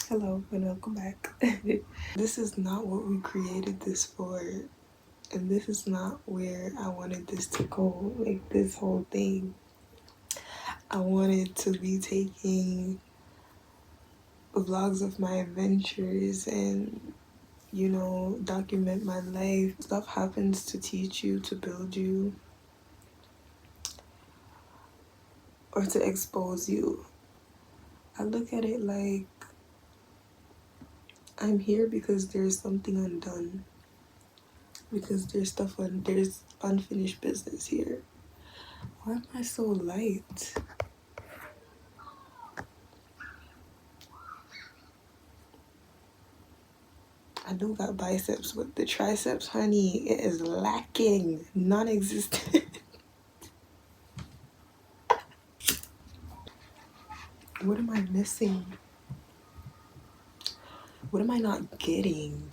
Hello and welcome back. This is not what we created this for, and this is not where I wanted this to go. Like this whole thing, I wanted to be taking vlogs of my adventures and document my life. Stuff happens to teach you, to build you, or to expose you. I look at it like I'm here because there's something undone. Because there's unfinished business here. Why am I so light? I do got biceps, but the triceps, honey, it is lacking, non-existent. What am I missing? What am I not getting?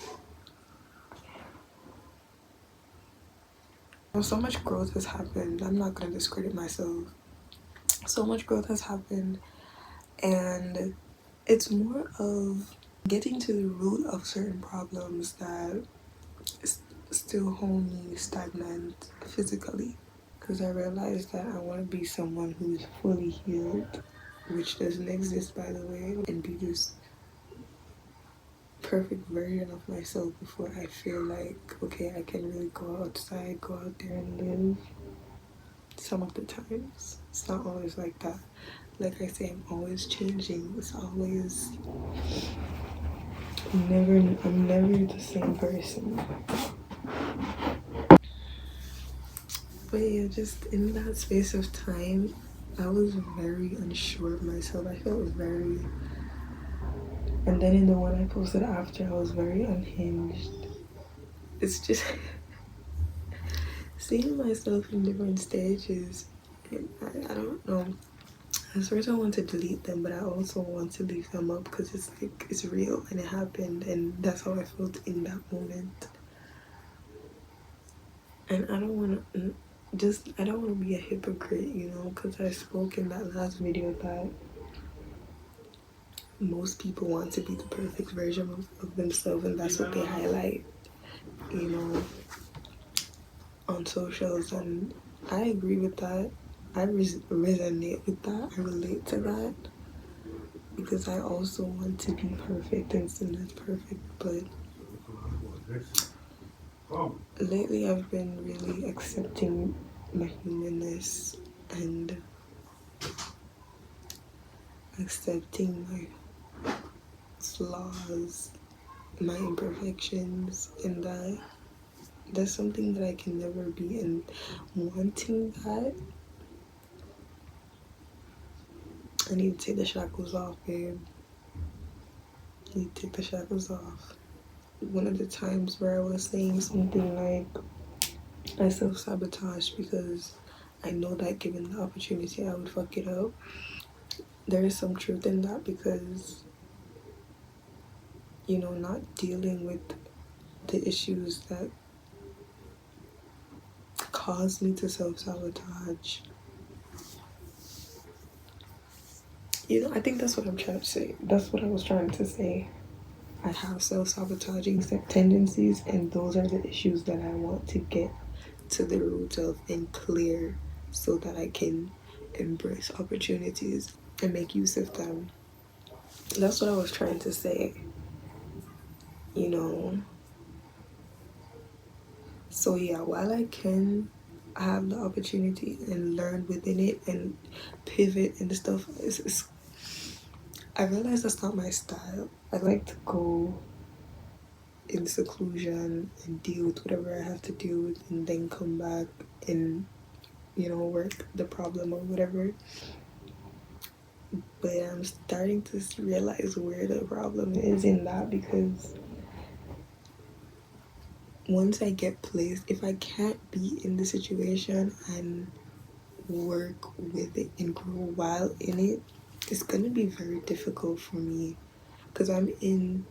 So much growth has happened. I'm not gonna discredit myself. So much growth has happened, and it's more of getting to the root of certain problems that still hold me stagnant physically. Because I realized that I want to be someone who's fully healed, which doesn't exist, by the way, and be this perfect version of myself before I feel like, okay, I can really go outside, go out there and live. Some of the times it's not always like that. Like I say, I'm always changing. It's always I'm never the same person. But yeah, just in that space of time, I was very unsure of myself. I felt very, and then in the one I posted after, I was very unhinged. It's just seeing myself in different stages. I don't know. At first I want to delete them, but I also want to leave them up because it's like it's real and it happened, and that's how I felt in that moment. And I don't want to I don't want to be a hypocrite, because I spoke in that last video that most people want to be the perfect version of themselves, and that's what they highlight, on socials. And I agree with that. I resonate with that. I relate to that because I also want to be perfect and still not perfect. But lately I've been really accepting my humanness and accepting my flaws, my imperfections, and that that's something that I can never be. And wanting that, I need to take the shackles off, babe. I need to take the shackles off. One of the times where I was saying something like I self-sabotage because I know that given the opportunity I would fuck it up. There is some truth in that because not dealing with the issues that caused me to self-sabotage. I think that's what I'm trying to say. That's what I was trying to say. I have self-sabotaging tendencies, and those are the issues that I want to get to the root of and clear so that I can embrace opportunities and make use of them. That's what I was trying to say, So yeah, while I can have the opportunity and learn within it and pivot and stuff, I realize that's not my style. I like to go in seclusion and deal with whatever I have to deal with and then come back and work the problem or whatever. But I'm starting to realize where the problem is in that, because once I get placed, if I can't be in the situation and work with it and grow while in it, it's gonna be very difficult for me because I'm in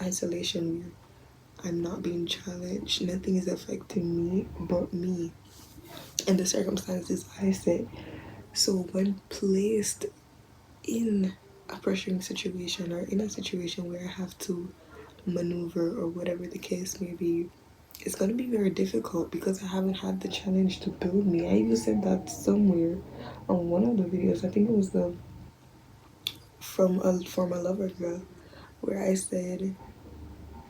isolation where I'm not being challenged. Nothing is affecting me but me and the circumstances I set. So when placed in a pressuring situation or in a situation where I have to maneuver or whatever the case may be, it's going to be very difficult because I haven't had the challenge to build me. I even said that somewhere on one of the videos. I think it was the from a lover girl, where I said,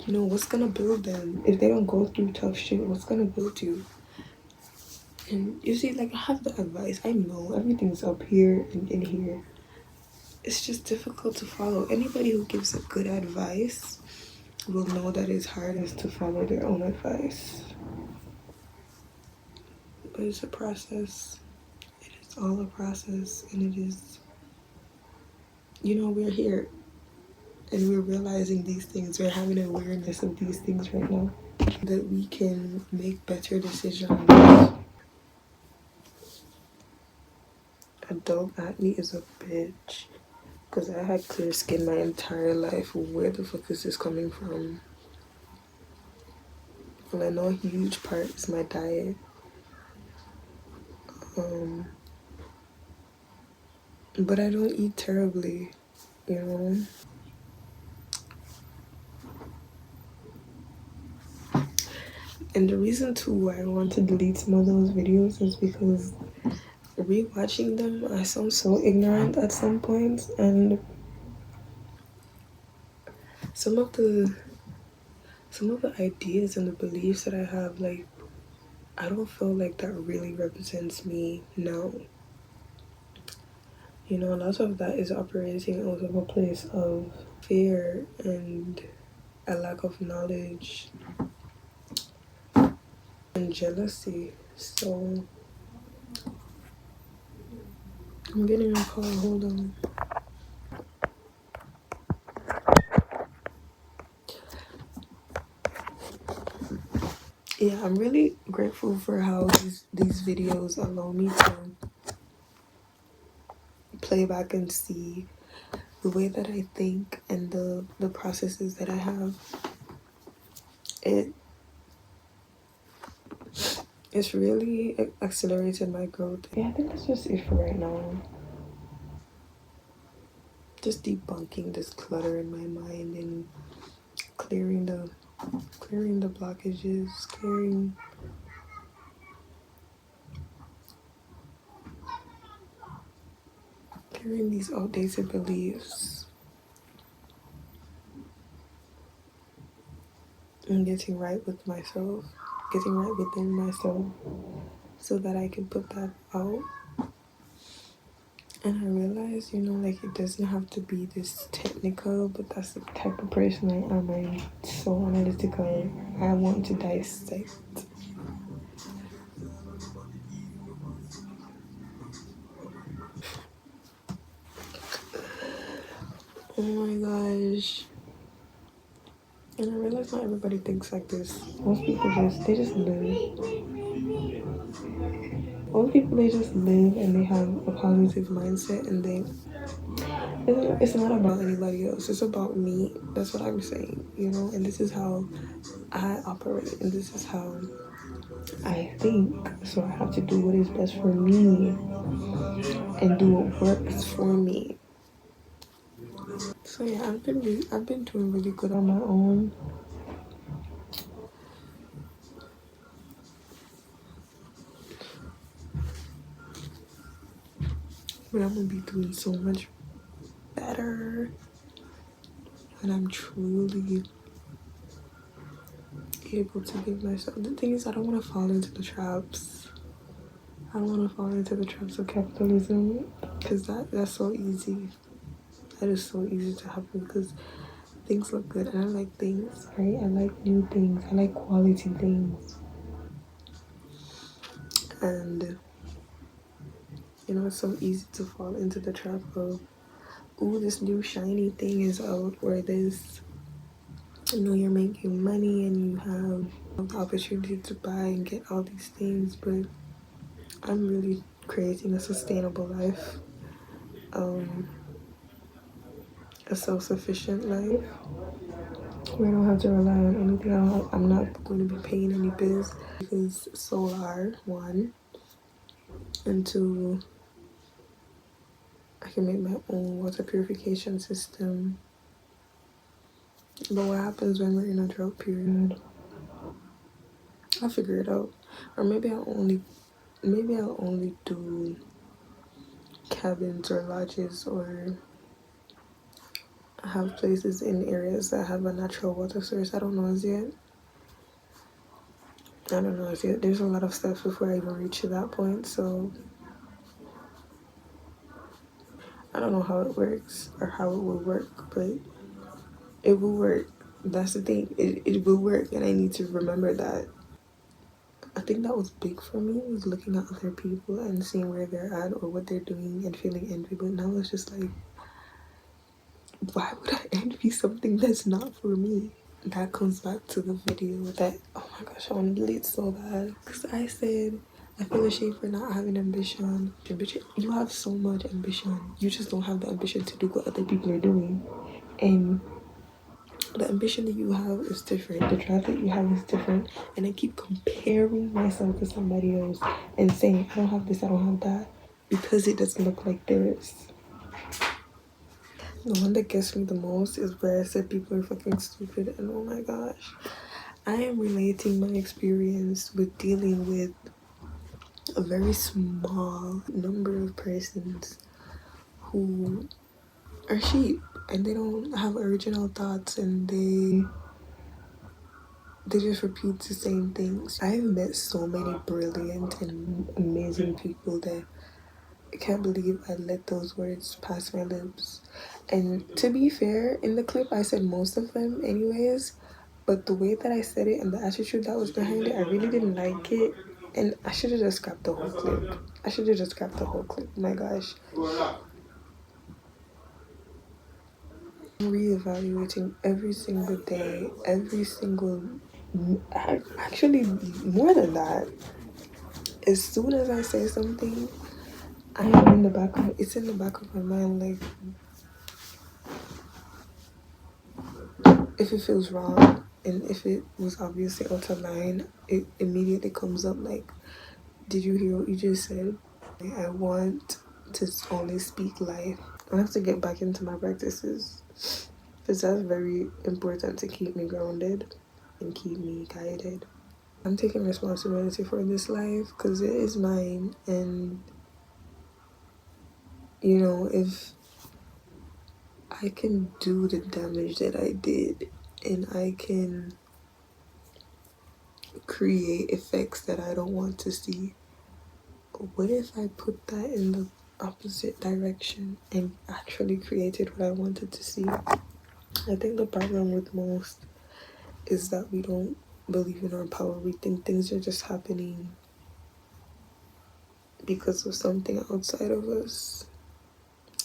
you know, what's gonna build them if they don't go through tough shit? What's gonna build you? And you see, like, I have the advice. I know everything's up here and in here. It's just difficult to follow. Anybody who gives a good advice will know that it's hardest to follow their own advice. But it's a process. It is all a process, and it is, you know, we're here and we're realizing these things. We're having awareness of these things right now, that we can make better decisions. Adult acne is a bitch, because I had clear skin my entire life. Where the fuck is this coming from? Well, I know a huge part is my diet. But I don't eat terribly, you know? And the reason too why I want to delete some of those videos is because rewatching them, I sound so ignorant at some points, and some of the ideas and the beliefs that I have, like, I don't feel like that really represents me now. You know, a lot of that is operating out of a place of fear and a lack of knowledge and jealousy. So I'm getting a call, hold on. Yeah, I'm really grateful for how these videos allow me to play back and see the way that I think and the processes that I have. It's really accelerated my growth. Yeah, I think that's just it for right now. Just debunking this clutter in my mind and clearing the blockages, clearing these outdated beliefs, and getting right with myself, getting right within myself, so that I can put that out. And I realized, you know, like, it doesn't have to be this technical, but that's the type of person I am. I'm so analytical. I want to dissect. Oh my gosh. And I realize not everybody thinks like this. Most people they just live. Most people, they just live and they have a positive mindset, and it's not about anybody else. It's about me. That's what I'm saying, you know? And this is how I operate, and this is how I think. So I have to do what is best for me and do what works for me. So yeah, I've been doing really good on my own. But I'm gonna be doing so much better when I'm truly able to give myself. The thing is, I don't want to fall into the traps. I don't want to fall into the traps of capitalism, because that's so easy. That is so easy to happen, because things look good and I like things, right? I like new things. I like quality things. And you know, it's so easy to fall into the trap of, ooh, this new shiny thing is out, or this, you know, you're making money and you have the opportunity to buy and get all these things. But I'm really creating a sustainable life, a self-sufficient life where I don't have to rely on anything. I'm not going to be paying any bills, because solar, one, and two, I can make my own water purification system. But what happens when we're in a drought period? I'll figure it out. Or maybe I'll only do cabins or lodges, or have places in areas that have a natural water source. I don't know as yet. There's a lot of steps before I even reach to that point, so I don't know how it works or how it will work, but it will work. That's the thing. It will work, and I need to remember that. I think that was big for me, was looking at other people and seeing where they're at or what they're doing and feeling envy. But now it's just like, why would I envy something that's not for me? That comes back to the video that, oh my gosh, I want to delete so bad. Because I said, I feel ashamed for not having ambition. You have so much ambition. You just don't have the ambition to do what other people are doing. And the ambition that you have is different. The drive that you have is different. And I keep comparing myself to somebody else and saying, I don't have this, I don't have that, because it doesn't look like theirs. The one that gets me the most is where I said people are fucking stupid, and oh my gosh. I am relating my experience with dealing with a very small number of persons who are sheep and they don't have original thoughts, and they just repeat the same things. I've met so many brilliant and amazing people that I can't believe I let those words pass my lips. And to be fair, in the clip I said most of them anyways, but the way that I said it and the attitude that was behind it, I really didn't like it. And I should have just scrapped the whole clip. My gosh. I'm reevaluating every single day, actually more than that. As soon as I say something, it's in the back of my mind, like, if it feels wrong and if it was obviously out of line, it immediately comes up like, did you hear what you just said? I want to only speak life. I have to get back into my practices, because that's very important to keep me grounded and keep me guided. I'm taking responsibility for this life because it is mine, and you know, if I can do the damage that I did and I can create effects that I don't want to see, what if I put that in the opposite direction and actually created what I wanted to see? I think the problem with most is that we don't believe in our power. We think things are just happening because of something outside of us.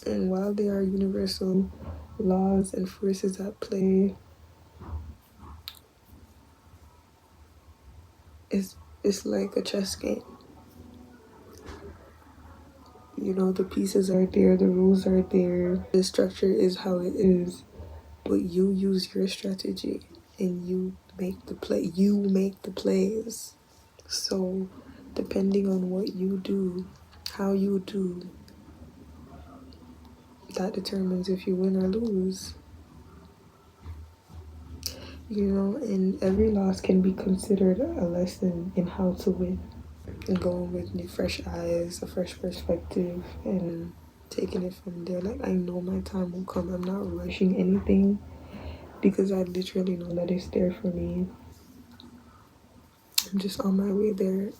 And while there are universal laws and forces at play, it's like a chess game. You know, the pieces are there, the rules are there, the structure is how it is, but you use your strategy and you make the plays. So depending on what you do, how you do, that determines if you win or lose. You know, and every loss can be considered a lesson in how to win. And going with new fresh eyes, a fresh perspective, and taking it from there. Like, I know my time will come. I'm not rushing anything because I literally know that it's there for me. I'm just on my way there.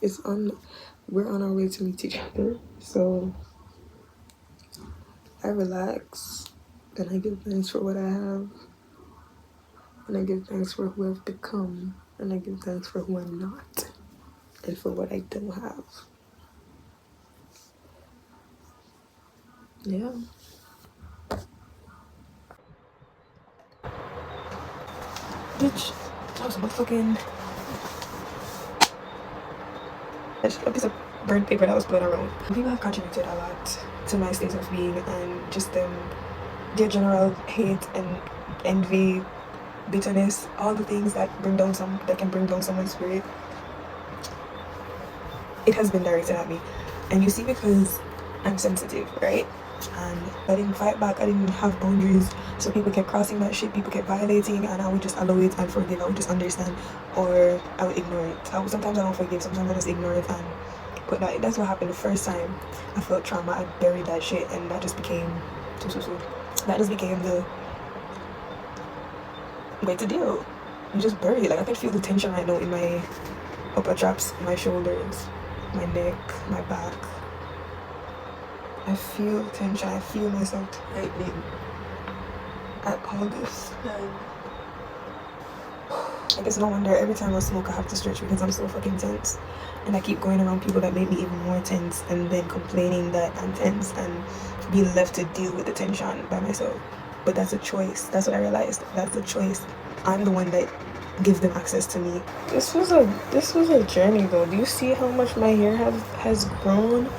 We're on our way to meet each other. So I relax and I give thanks for what I have. And I give thanks for who I've become. And I give thanks for who I'm not. And for what I don't have. Yeah. Bitch, that was a motherfucking... a piece of burnt paper that was blown around. People have contributed a lot to my state of being, and just their general hate and envy, bitterness, all the things that can bring down someone's spirit. It has been directed at me. And you see, because I'm sensitive, right? and I didn't fight back. I didn't have boundaries, so people kept crossing that shit, people kept violating, and I would just allow it and forgive. I would just understand, or I would ignore it. Sometimes I don't forgive, sometimes I just ignore it and put that. That's what happened the first time I felt trauma. I buried that shit, and that just became that just became the way to deal. You just bury it. Like, I can feel the tension right now in my upper traps, my shoulders, my neck, my back. I feel tension. I feel myself tightening at all this. I guess no wonder every time I smoke I have to stretch because I'm so fucking tense. And I keep going around people that make me even more tense and then complaining that I'm tense and being left to deal with the tension by myself. But that's a choice. That's what I realized. That's a choice. I'm the one that gives them access to me. This was a journey though. Do you see how much my hair has grown?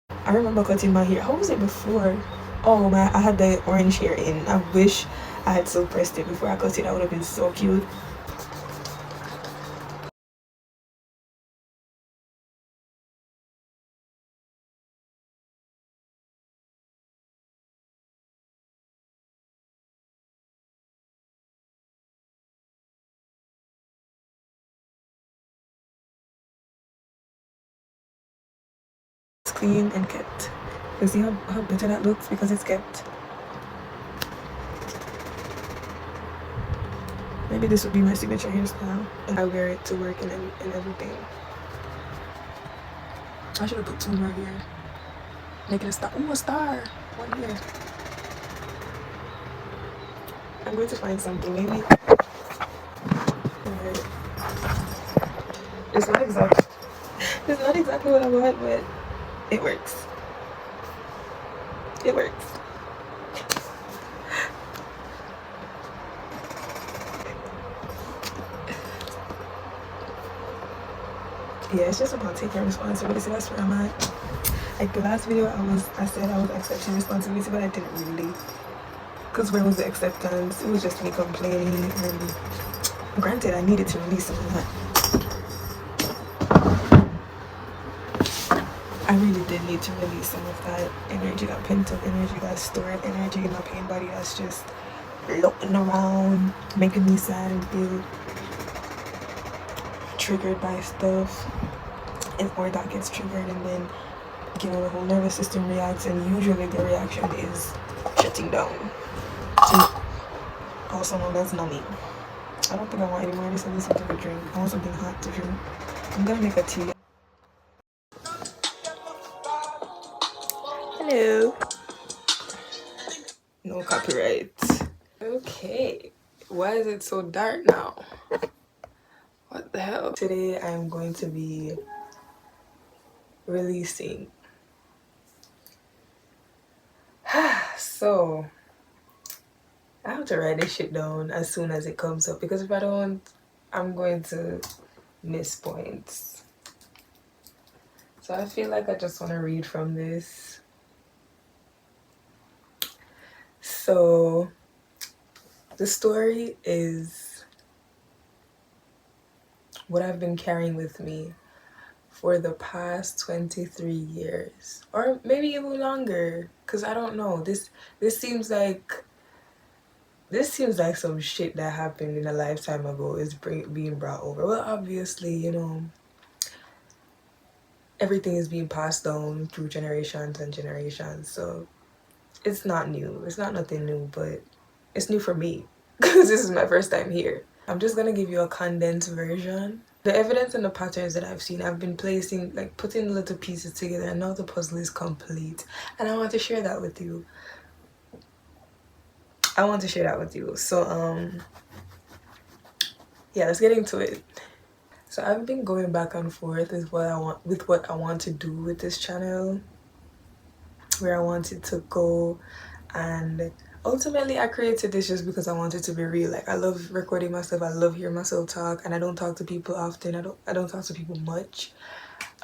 I remember cutting my hair. How was it before? Oh my, I had the orange hair in. I wish I had so pressed it before I cut it. That would have been so cute. It's clean and kept. You see how better that looks because it's kept. Maybe this would be my signature hairstyle, and I wear it to work and everything. I should have put 2 more here. Make it a star. Ooh, a star! 1 here. I'm going to find something. Maybe. Alright. It's not exact. It's not exactly what I want, but it works. It works. Yeah, it's just about taking responsibility. That's where I'm at. Like the last video, I said I was accepting responsibility, but I didn't really. Because where was the acceptance? It was just me complaining, and granted, I needed to release some of that. I really did need to release some of that energy, that pent up energy, that stored energy in my pain body that's just floating around, making me sad and feel triggered by stuff, or that gets triggered, and then the whole nervous system reacts, and usually the reaction is shutting down, also known as numbing. I don't think I want any more of this. I need something to drink. I want something hot to drink. I'm gonna make a tea. Hello. No copyright. Okay. Why is it so dark now? What the hell? Today I'm going to be releasing. So I have to write this shit down as soon as it comes up, because if I don't, I'm going to miss points. So I feel like I just want to read from this. So the story is what I've been carrying with me for the past 23 years, or maybe even longer, because I don't know. This seems like some shit that happened in a lifetime ago is being brought over. Well, obviously, everything is being passed down through generations and generations, so it's not new. It's not nothing new, but it's new for me because this is my first time here. I'm just gonna give you a condensed version. The evidence and the patterns that I've seen, I've been putting little pieces together, and now the puzzle is complete, and I want to share that with you. So yeah, let's get into it. So I've been going back and forth with what I want to do with this channel, where I want it to go, and ultimately I created this just because I wanted to be real. Like, I love recording myself, I love hearing myself talk, and I don't talk to people often. I don't talk to people much.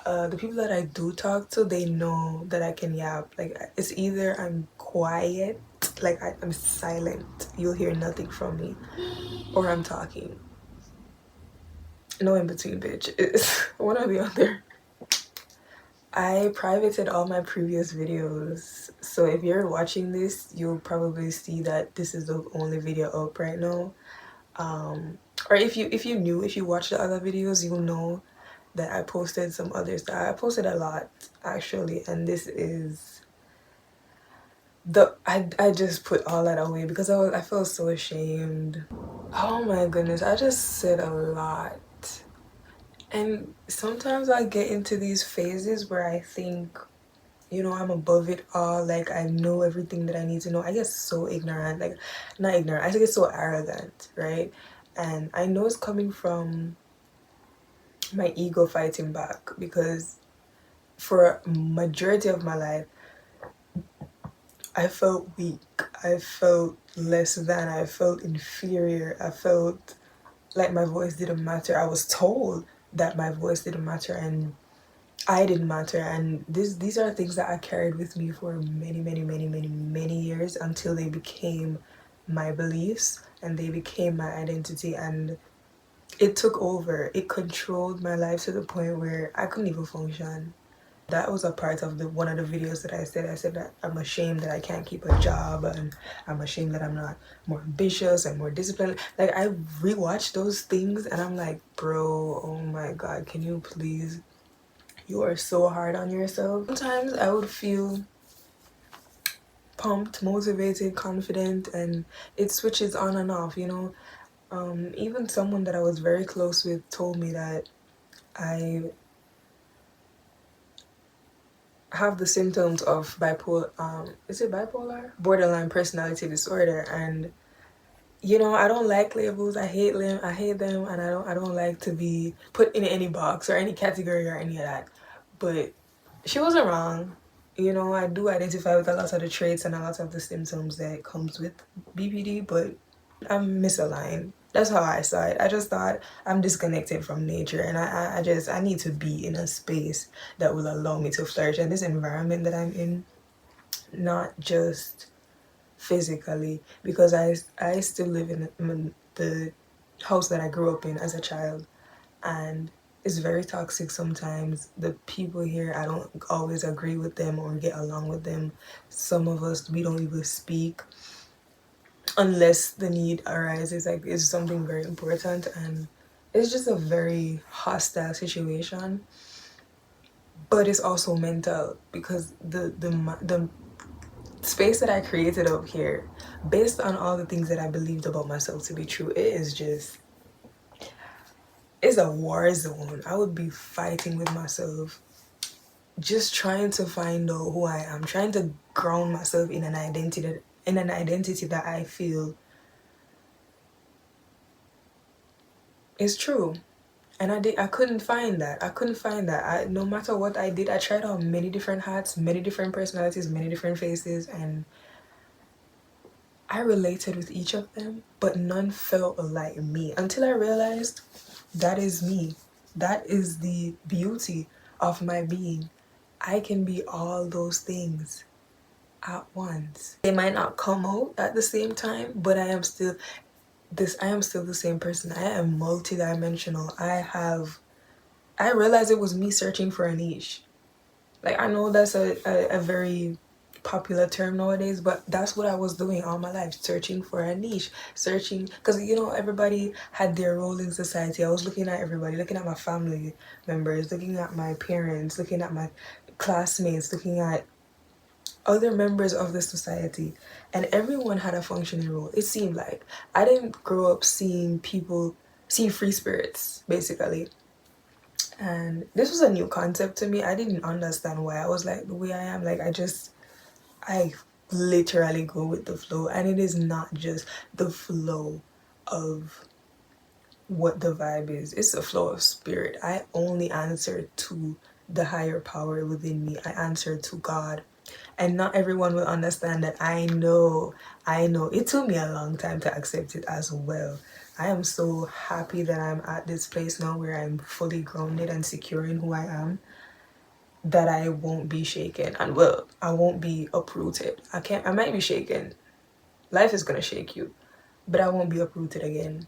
The people that I do talk to, they know that I can yap. Like, it's either I'm quiet, like I'm silent, you'll hear nothing from me, or I'm talking. No in between, bitch. It's one or the other. I privated all my previous videos, so if you're watching this, you'll probably see that this is the only video up right now. Or if you watch the other videos, you'll know that I posted some other stuff. I posted a lot actually, and this is I just put all that away because I felt so ashamed. Oh my goodness, I just said a lot. And sometimes I get into these phases where I think, you know, I'm above it all, like I know everything that I need to know. I get so ignorant, like not ignorant, I get so arrogant, right? And I know it's coming from my ego fighting back, because for a majority of my life I felt weak, I felt less than, I felt inferior, I felt like my voice didn't matter. I was told that my voice didn't matter and I didn't matter, and these are things that I carried with me for many years until they became my beliefs and they became my identity, and it took over. It controlled my life to the point where I couldn't even function. That was a part of one of the videos that I said that I'm ashamed that I can't keep a job, and I'm ashamed that I'm not more ambitious and more disciplined. Like, I rewatched those things and I'm like, bro, oh my god, can you please, you are so hard on yourself. Sometimes I would feel pumped, motivated, confident, and it switches on and off, you know. Even someone that I was very close with told me that I have the symptoms of bipolar, is it bipolar? Borderline personality disorder. And you know, I don't like labels. I hate them, and I don't like to be put in any box or any category or any of that. But she wasn't wrong. You know, I do identify with a lot of the traits and a lot of the symptoms that comes with BPD, but I'm misaligned. That's how I saw it. I just thought I'm disconnected from nature, and I need to be in a space that will allow me to flourish. And this environment that I'm in, not just physically, because I still live in the house that I grew up in as a child, and it's very toxic sometimes. The people here, I don't always agree with them or get along with them. Some of us, we don't even speak unless the need arises, like it's something very important, and it's just a very hostile situation. But it's also mental, because the space that I created up here, based on all the things that I believed about myself to be true, it is just, it's a war zone. I would be fighting with myself, just trying to find out who I am, trying to ground myself in an identity that I feel is true. And I couldn't find that. No matter what I did, I tried on many different hats, many different personalities, many different faces, and I related with each of them, but none felt like me, until I realized that is me. That is the beauty of my being. I can be all those things at once. They might not come out at the same time, but I am still the same person. I am multidimensional. I realized it was me searching for a niche. Like, I know that's a very popular term nowadays, but that's what I was doing all my life, searching for a niche, searching, because you know, everybody had their role in society. I was looking at everybody, looking at my family members, looking at my parents, looking at my classmates, looking at other members of the society, and everyone had a functioning role. It seemed like I didn't grow up seeing free spirits, basically. And this was a new concept to me. I didn't understand why I was like the way I am. Like, I literally go with the flow, and it is not just the flow of what the vibe is. It's the flow of spirit. I only answer to the higher power within me. I answer to God. And not everyone will understand that. I know. It took me a long time to accept it as well. I am so happy that I'm at this place now where I'm fully grounded and secure in who I am, that I won't be shaken. And well, I won't be uprooted. I might be shaken. Life is gonna shake you, but I won't be uprooted again,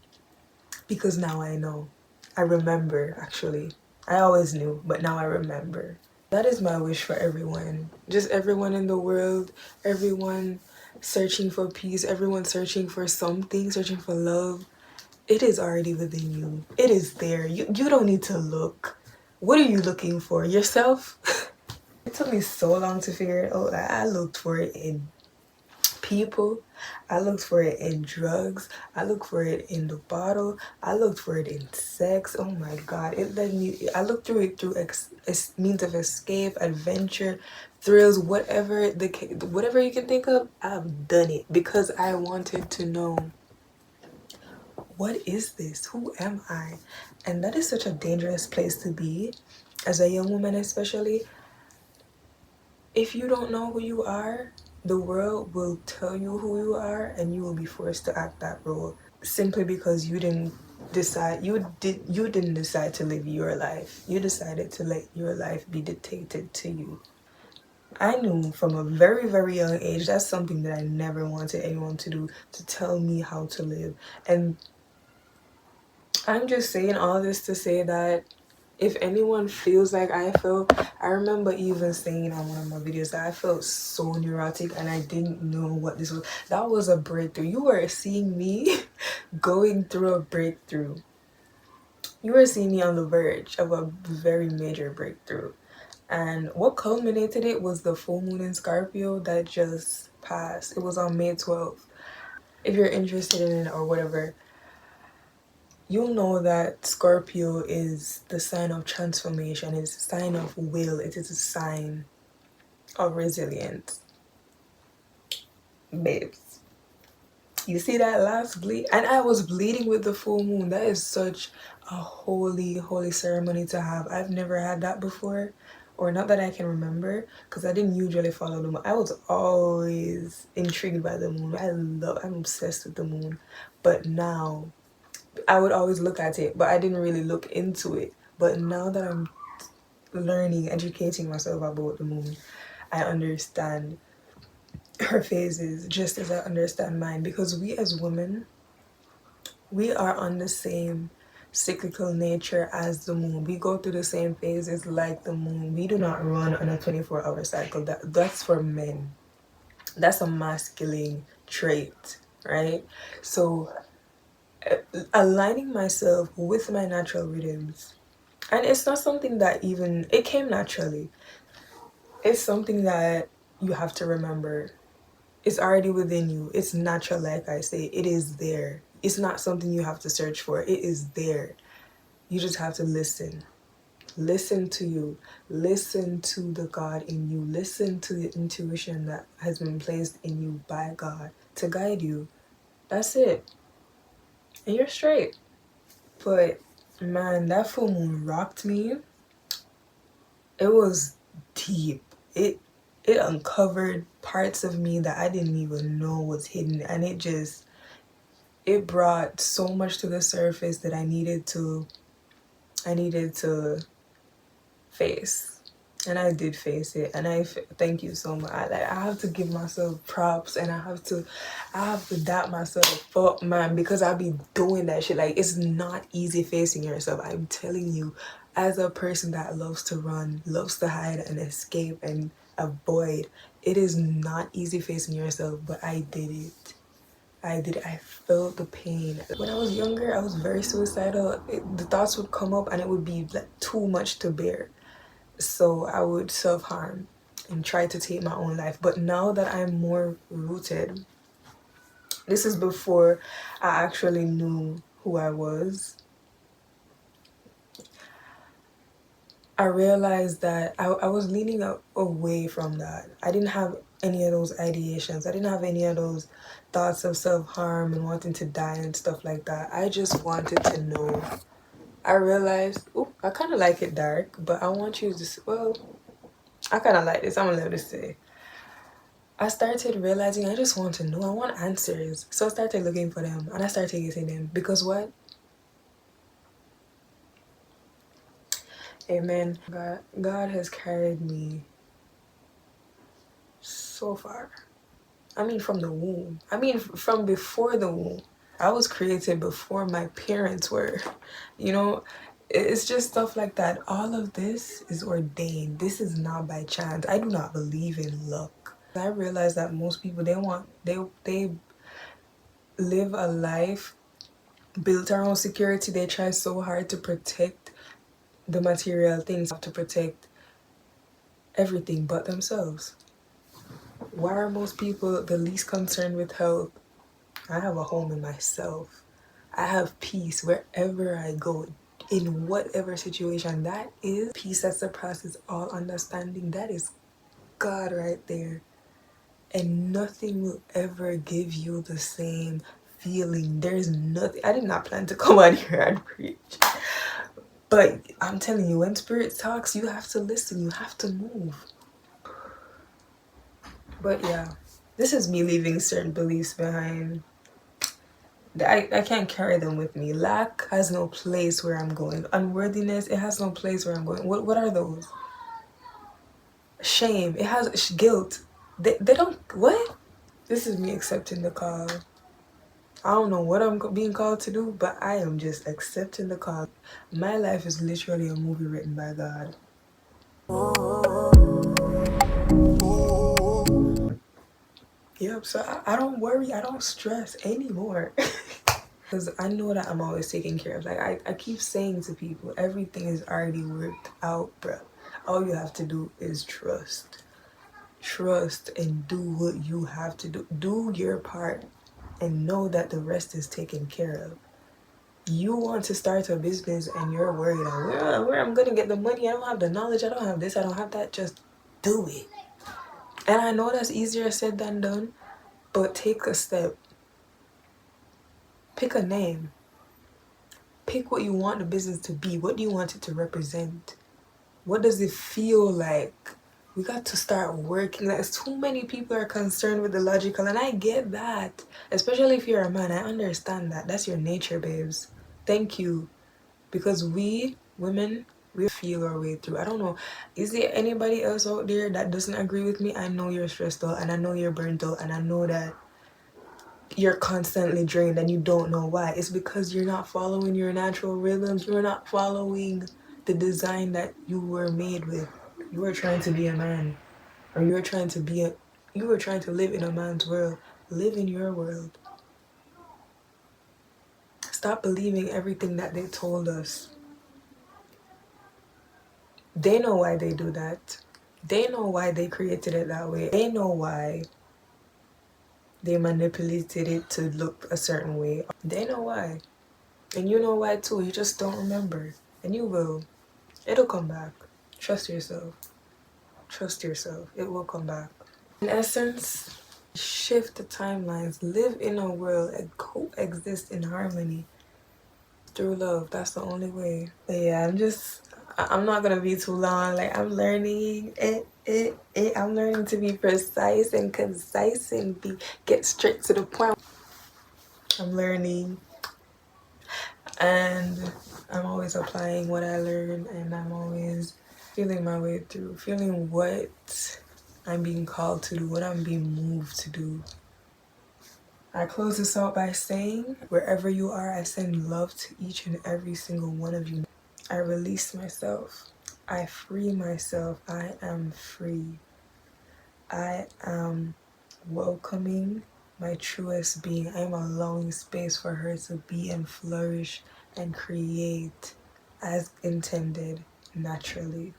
because now I know. I remember, actually. I always knew, but now I remember. That is my wish for everyone. Just everyone in the world, everyone searching for peace, everyone searching for something, searching for love. It is already within you. It is there. You don't need to look. What are you looking for? Yourself? It took me so long to figure it out. I looked for it in people, I looked for it in drugs, I looked for it in the bottle, I looked for it in sex. Oh my god, it led me, I looked through it through means of escape, adventure, thrills, whatever you can think of. I've done it because I wanted to know, what is this? Who am I? And that is such a dangerous place to be as a young woman, especially. If you don't know who you are, the world will tell you who you are and you will be forced to act that role simply because you didn't decide to live your life. You decided to let your life be dictated to you. I knew from a very, very young age that's something that I never wanted anyone to do, to tell me how to live. And I'm just saying all this to say that if anyone feels like I felt, I remember even saying on one of my videos that I felt so neurotic and I didn't know what this was. That was a breakthrough. You were seeing me going through a breakthrough. You were seeing me on the verge of a very major breakthrough. And what culminated it was the full moon in Scorpio that just passed. It was on May 12th. If you're interested in it or whatever, you'll know that Scorpio is the sign of transformation, it's a sign of will, it is a sign of resilience. Babes, you see that last bleed? And I was bleeding with the full moon. That is such a holy, holy ceremony to have. I've never had that before, or not that I can remember, because I didn't usually follow the moon. I was always intrigued by the moon. I'm obsessed with the moon. But now, I would always look at it, but I didn't really look into it. But now that I'm learning, educating myself about the moon, I understand her phases just as I understand mine, because we as women, we are on the same cyclical nature as the moon. We go through the same phases like the moon. We do not run on a 24-hour cycle. That's for men. That's a masculine trait, right? So aligning myself with my natural rhythms, and it's not something that even it came naturally. It's something that you have to remember. It's already within you. It's natural. Like I say, it is there. It's not something you have to search for. It is there. You just have to listen. Listen to you. Listen to the God in you. Listen to the intuition that has been placed in you by God to guide you. That's it. And you're straight. But man, that full moon rocked me. It was deep. It uncovered parts of me that I didn't even know was hidden, and it brought so much to the surface that I needed to face. And I did face it, and thank you so much. I have to give myself props, and I have to dap myself up, man, because I be doing that shit. Like, it's not easy facing yourself. I'm telling you, as a person that loves to run, loves to hide and escape and avoid, it is not easy facing yourself, but I did it. I felt the pain. When I was younger, I was very suicidal. The thoughts would come up and it would be like too much to bear. So I would self-harm and try to take my own life. But now that I'm more rooted, this is before I actually knew who I was, I realized that I was leaning away from that. I didn't have any of those ideations. I didn't have any of those thoughts of self-harm and wanting to die and stuff like that. I just wanted to know. I realized, oh, I kind of like it dark, but I want you to, well, I kind of like this. I'm gonna let this say. I started realizing I just want to know. I want answers. So I started looking for them, and I started getting them. Because what? Amen. God has carried me so far. I mean, from the womb. I mean, from before the womb. I was created before my parents were. You know, it's just stuff like that. All of this is ordained. This is not by chance. I do not believe in luck. I realize that most people, they live a life built around security. They try so hard to protect the material things, to protect everything but themselves. Why are most people the least concerned with health? I have a home in myself. I have peace wherever I go, in whatever situation. That is peace that surpasses all understanding. That is God right there. And nothing will ever give you the same feeling. There's nothing. I did not plan to come on here and preach. But I'm telling you, when spirit talks, you have to listen. You have to move. But yeah, this is me leaving certain beliefs behind. I can't carry them with me. Lack has no place where I'm going. Unworthiness, it has no place where I'm going. What are those? Shame, it has guilt. They don't, what? This is me accepting the call. I don't know what I'm being called to do, but I am just accepting the call. My life is literally a movie written by God. Yep, so I don't worry, I don't stress anymore. Because I know that I'm always taken care of. Like I keep saying to people, everything is already worked out, bro. All you have to do is trust. Trust and do what you have to do. Do your part and know that the rest is taken care of. You want to start a business and you're worried about where I'm gonna get the money. I don't have the knowledge, I don't have this, I don't have that. Just do it. And I know that's easier said than done, but take a step. Pick a name. Pick what you want the business to be. What do you want it to represent? What does it feel like? We got to start working. Like, too many people are concerned with the logical, and I get that. Especially if you're a man, I understand that. That's your nature, babes. Thank you. Because we, women, we feel our way through. I don't know. Is there anybody else out there that doesn't agree with me? I know you're stressed out, and I know you're burnt out, and I know that you're constantly drained and you don't know why. It's because you're not following your natural rhythms. You're not following the design that you were made with. You were trying to be a man, or you were trying to live in a man's world. Live in your world. Stop believing everything that they told us. They know why they do that. They know why they created it that way. They know why they manipulated it to look a certain way. They know why. And you know why too. You just don't remember. And you will. It'll come back. Trust yourself. Trust yourself. It will come back. In essence, shift the timelines. Live in a world and coexist in harmony. Through love. That's the only way. But yeah, I'm not gonna be too long. Like, I'm learning I'm learning to be precise and concise and get straight to the point. I'm learning, and I'm always applying what I learn, and I'm always feeling my way through, feeling what I'm being called to do, what I'm being moved to do. I close this out by saying, wherever you are, I send love to each and every single one of you. I release myself. I free myself. I am free. I am welcoming my truest being. I am allowing space for her to be and flourish and create as intended, naturally.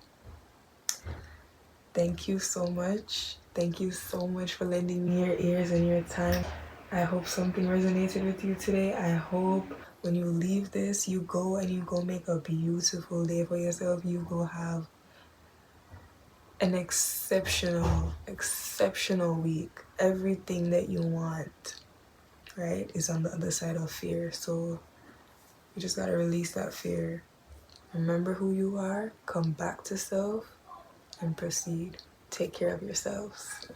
Thank you so much. Thank you so much for lending me your ears and your time. I hope something resonated with you today. I hope when you leave this, you go and you go make a beautiful day for yourself. You go have an exceptional week. Everything that you want, right, is on the other side of fear. So you just gotta release that fear. Remember who you are, come back to self, and proceed. Take care of yourselves.